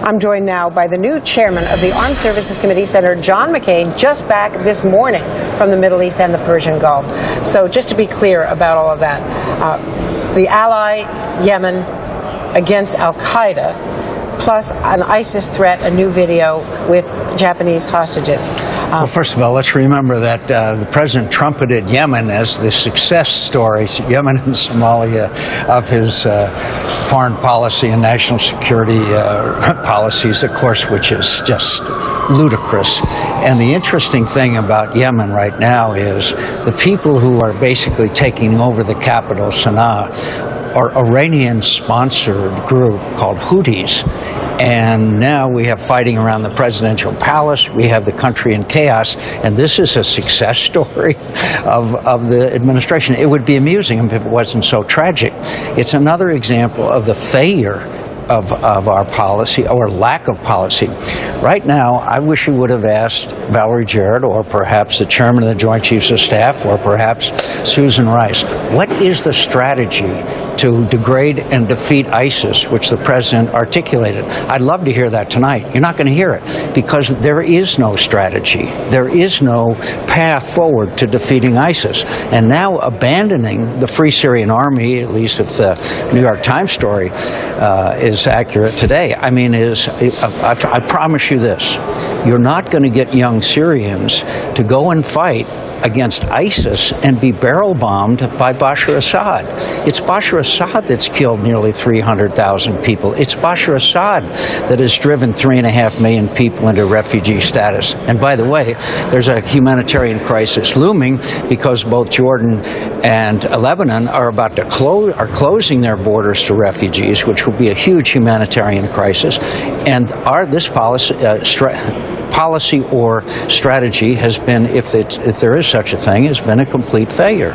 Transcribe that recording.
I'm joined now by the new chairman of the Armed Services Committee, Senator John McCain, just back this morning from the Middle East and the Persian Gulf. So just to be clear about all of that, the ally, Yemen, against al-Qaeda, plus an ISIS threat, a new video with Japanese hostages. Well, first of all, let's remember that the president trumpeted Yemen as the success story, Yemen and Somalia, of his foreign policy and national security policies, of course, which is just ludicrous. And the interesting thing about Yemen right now is the people who are basically taking over the capital, Sana'a, are Iranian-sponsored group called Houthis. And now we have fighting around the presidential palace. We have the country in chaos. And this is a success story of the administration. It would be amusing if it wasn't so tragic. It's another example of the failure of our policy, or lack of policy. Right now, I wish you would have asked Valerie Jarrett, or perhaps the chairman of the Joint Chiefs of Staff, or perhaps Susan Rice, what is the strategy to degrade and defeat ISIS, which the president articulated? I'd love to hear that tonight. You're not going to hear it, because there is no strategy. There is no path forward to defeating ISIS. And now abandoning the Free Syrian Army, at least if the New York Times story is accurate today, I mean, I promise you this, you're not going to get young Syrians to go and fight against ISIS and be barrel bombed by Bashar Assad. It's Bashar Assad that's killed nearly 300,000 people. It's Bashar Assad that has driven 3.5 million people into refugee status. And by the way, there's a humanitarian crisis looming because both Jordan and Lebanon are about to closing their borders to refugees, which will be a huge humanitarian crisis. And this policy or strategy has been, if there is such a thing, has been a complete failure.